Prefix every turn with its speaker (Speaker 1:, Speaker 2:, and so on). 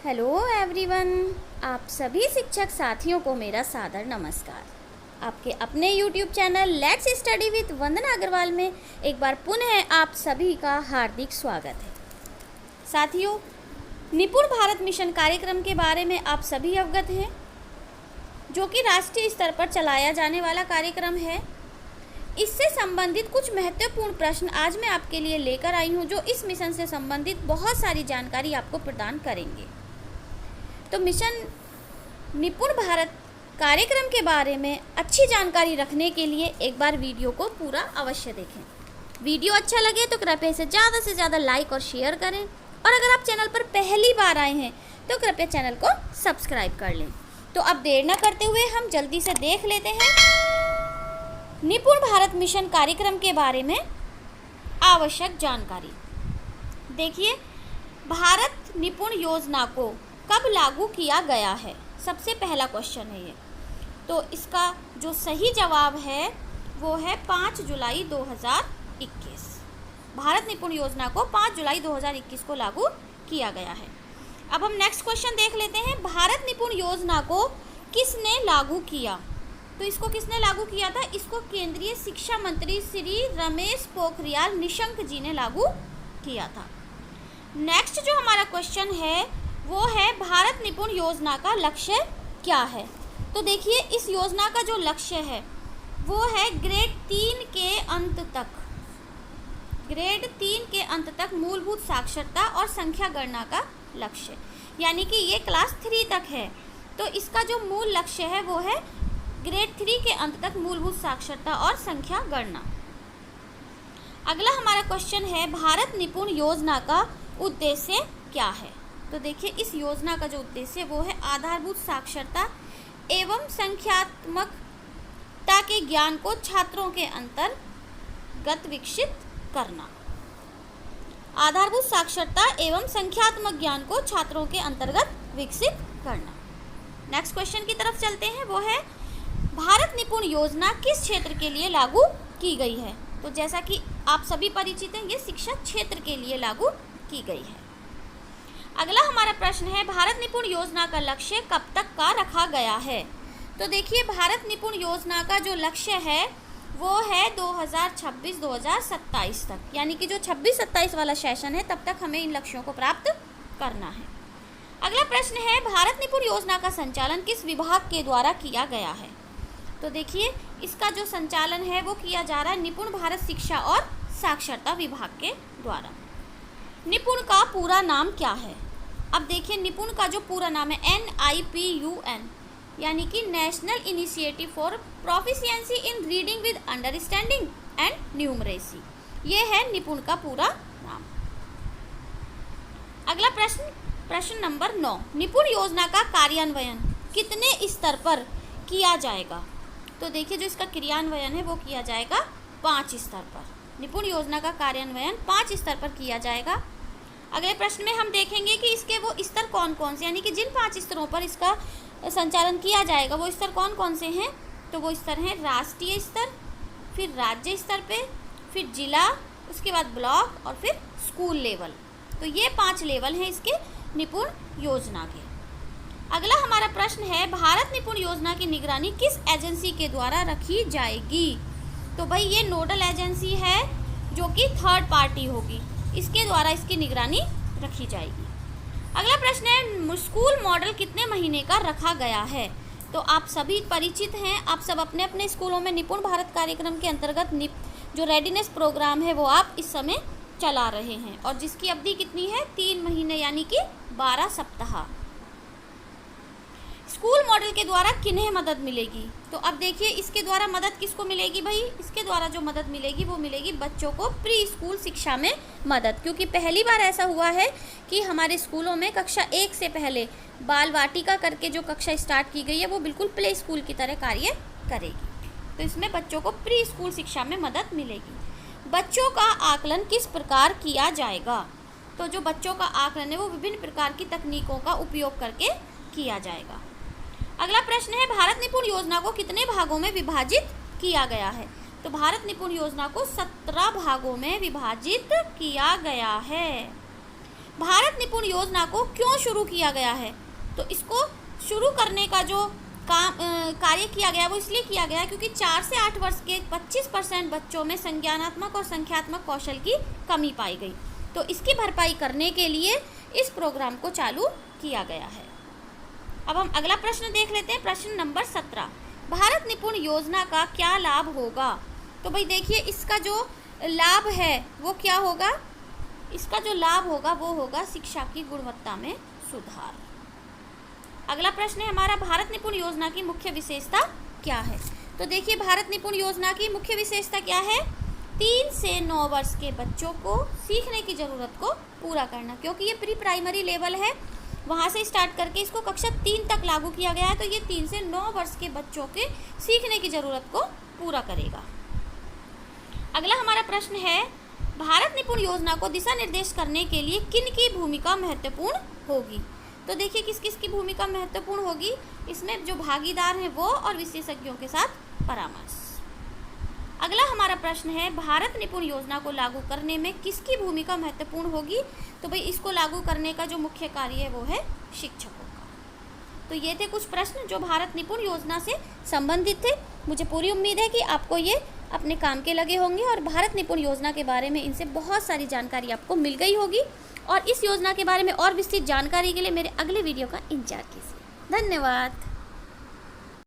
Speaker 1: Hello everyone, आप सभी शिक्षक साथियों को मेरा सादर नमस्कार। आपके अपने YouTube channel let's study with Vandana Agarwal में एक बार पुनः आप सभी का हार्दिक स्वागत है। साथियों, निपुण भारत मिशन कार्यक्रम के बारे में आप सभी अवगत हैं, जो कि राष्ट्रीय स्तर पर चलाया जाने वाला कार्यक्रम है। इससे संबंधित कुछ महत्वपूर्ण प्रश्न आज मैं आपके लिए लेकर आई हूँ, जो इस मिशन से संबंधित बहुत सारी जानकारी आपको प्रदान करेंगे। तो मिशन निपुण भारत कार्यक्रम के बारे में अच्छी जानकारी रखने के लिए एक बार वीडियो को पूरा अवश्य देखें। वीडियो अच्छा लगे तो कृपया इसे ज़्यादा से ज़्यादा लाइक और शेयर करें, और अगर आप चैनल पर पहली बार आए हैं तो कृपया चैनल को सब्सक्राइब कर लें। तो अब देर न करते हुए हम जल्दी से देख लेते हैं निपुण भारत मिशन कार्यक्रम के बारे में आवश्यक जानकारी। देखिए, भारत निपुण योजना को कब लागू किया गया है, सबसे पहला क्वेश्चन है ये। तो इसका जो सही जवाब है वो है 5 जुलाई 2021। भारत निपुण योजना को 5 जुलाई 2021 को लागू किया गया है। अब हम नेक्स्ट क्वेश्चन देख लेते हैं, भारत निपुण योजना को किसने लागू किया। तो इसको किसने लागू किया था? इसको केंद्रीय शिक्षा मंत्री श्री रमेश पोखरियाल निशंक जी ने लागू किया था। नेक्स्ट जो हमारा क्वेश्चन है वो है, भारत निपुण योजना का लक्ष्य क्या है। तो देखिए, इस योजना का जो लक्ष्य है वो है ग्रेड 3 के अंत तक मूलभूत साक्षरता और संख्या गणना का लक्ष्य, यानी कि ये क्लास 3 तक है। तो इसका जो मूल लक्ष्य है वो है ग्रेड 3 के अंत तक मूलभूत साक्षरता और संख्या गणना। अगला हमारा क्वेश्चन है, भारत निपुण योजना का उद्देश्य क्या है। तो देखिए, इस योजना का जो उद्देश्य वो है आधारभूत साक्षरता एवं संख्यात्मकता के ज्ञान को छात्रों के अंतर्गत विकसित करना। आधारभूत साक्षरता एवं संख्यात्मक ज्ञान को छात्रों के अंतर्गत विकसित करना। नेक्स्ट क्वेश्चन की तरफ चलते हैं, वो है भारत निपुण योजना किस क्षेत्र के लिए लागू की गई है। तो जैसा कि आप सभी परिचित हैं, ये शिक्षा क्षेत्र के लिए लागू की गई है। अगला हमारा प्रश्न है, भारत निपुण योजना का लक्ष्य कब तक का रखा गया है। तो देखिए, भारत निपुण योजना का जो लक्ष्य है वो है 2026-2027 तक, यानी कि जो 26-27 वाला सेशन है तब तक हमें इन लक्ष्यों को प्राप्त करना है। अगला प्रश्न है, भारत निपुण योजना का संचालन किस विभाग के द्वारा किया गया है। तो देखिए, इसका जो संचालन है वो किया जा रहा है निपुण भारत शिक्षा और साक्षरता विभाग के द्वारा। निपुण का पूरा नाम क्या है। अब देखिए, निपुण का जो पूरा नाम है NIPUN, यानी कि national initiative for proficiency in reading with understanding and numeracy, ये है निपुण का पूरा नाम। अगला प्रश्न नंबर 9, निपुण योजना का कार्यान्वयन कितने स्तर पर किया जाएगा। तो देखिए, जो इसका क्रियान्वयन है वो किया जाएगा 5 स्तर पर। निपुण योजना का कार्यान्वयन 5 स्तर पर किया जाएगा। अगले प्रश्न में हम देखेंगे कि इसके वो स्तर कौन कौन से, यानी कि जिन 5 स्तरों पर इसका संचालन किया जाएगा वो स्तर कौन कौन से हैं। तो वो स्तर हैं राष्ट्रीय स्तर, फिर राज्य स्तर पे, फिर जिला, उसके बाद ब्लॉक और फिर स्कूल लेवल। तो ये 5 लेवल हैं इसके निपुण योजना के। अगला हमारा प्रश्न है, भारत निपुण योजना की निगरानी किस एजेंसी के द्वारा रखी जाएगी। तो भाई, ये नोडल एजेंसी है जो कि थर्ड पार्टी होगी, इसके द्वारा इसकी निगरानी रखी जाएगी। अगला प्रश्न है, स्कूल मॉडल कितने महीने का रखा गया है। तो आप सभी परिचित हैं, आप सब अपने अपने स्कूलों में निपुण भारत कार्यक्रम के अंतर्गत जो रेडीनेस प्रोग्राम है वो आप इस समय चला रहे हैं, और जिसकी अवधि कितनी है, 3 महीने, यानी कि 12 सप्ताह। स्कूल मॉडल के द्वारा किन्हें मदद मिलेगी। तो अब देखिए, इसके द्वारा मदद किसको मिलेगी भाई। इसके द्वारा जो मदद मिलेगी वो मिलेगी बच्चों को प्री स्कूल शिक्षा में मदद, क्योंकि पहली बार ऐसा हुआ है कि हमारे स्कूलों में कक्षा 1 से पहले बाल वाटिका करके जो कक्षा स्टार्ट की गई है वो बिल्कुल प्ले स्कूल की तरह कार्य करेगी। तो इसमें बच्चों को प्री स्कूल शिक्षा में मदद मिलेगी। बच्चों का आकलन किस प्रकार किया जाएगा। तो जो बच्चों का आकलन है वो विभिन्न प्रकार की तकनीकों का उपयोग करके किया जाएगा। अगला प्रश्न है, भारत निपुण योजना को कितने भागों में विभाजित किया गया है। तो भारत निपुण योजना को 17 भागों में विभाजित किया गया है। भारत निपुण योजना को क्यों शुरू किया गया है? तो इसको शुरू करने का जो कार्य किया गया वो इसलिए किया गया क्योंकि 4 से 8 वर्ष के 25% बच्चों में संज्ञानात्मक और संख्यात्मक कौशल की कमी पाई गई। तो इसकी भरपाई करने के लिए इस प्रोग्राम को चालू किया गया है। अब हम अगला प्रश्न देख लेते हैं, प्रश्न नंबर 17। भारत निपुण योजना का क्या लाभ होगा? तो भाई देखिए, इसका जो लाभ है वो क्या होगा? इसका जो लाभ होगा वो होगा शिक्षा की गुणवत्ता में सुधार। अगला प्रश्न है हमारा, भारत निपुण योजना की मुख्य विशेषता क्या है? तो देखिए, भारत निपुण योजना की मुख्य विशेषता क्या है? 3 से 9 वर्ष के बच्चों को सीखने की ज़रूरत को पूरा करना, क्योंकि ये प्री प्राइमरी लेवल है, वहाँ से स्टार्ट करके इसको कक्षा 3 तक लागू किया गया है। तो ये 3 से 9 वर्ष के बच्चों के सीखने की ज़रूरत को पूरा करेगा। अगला हमारा प्रश्न है, भारत निपुण योजना को दिशा निर्देश करने के लिए किन की भूमिका महत्वपूर्ण होगी? तो देखिए, किस किस की भूमिका महत्वपूर्ण होगी? इसमें जो भागीदार हैं वो और विशेषज्ञों के साथ परामर्श। अगला हमारा प्रश्न है, भारत निपुण योजना को लागू करने में किसकी भूमिका महत्वपूर्ण होगी? तो भाई इसको लागू करने का जो मुख्य कार्य है वो है शिक्षकों का। तो ये थे कुछ प्रश्न जो भारत निपुण योजना से संबंधित थे। मुझे पूरी उम्मीद है कि आपको ये अपने काम के लगे होंगे और भारत निपुण योजना के बारे में इनसे बहुत सारी जानकारी आपको मिल गई होगी। और इस योजना के बारे में और विस्तृत जानकारी के लिए मेरे अगले वीडियो का इंतजार कीजिए। धन्यवाद।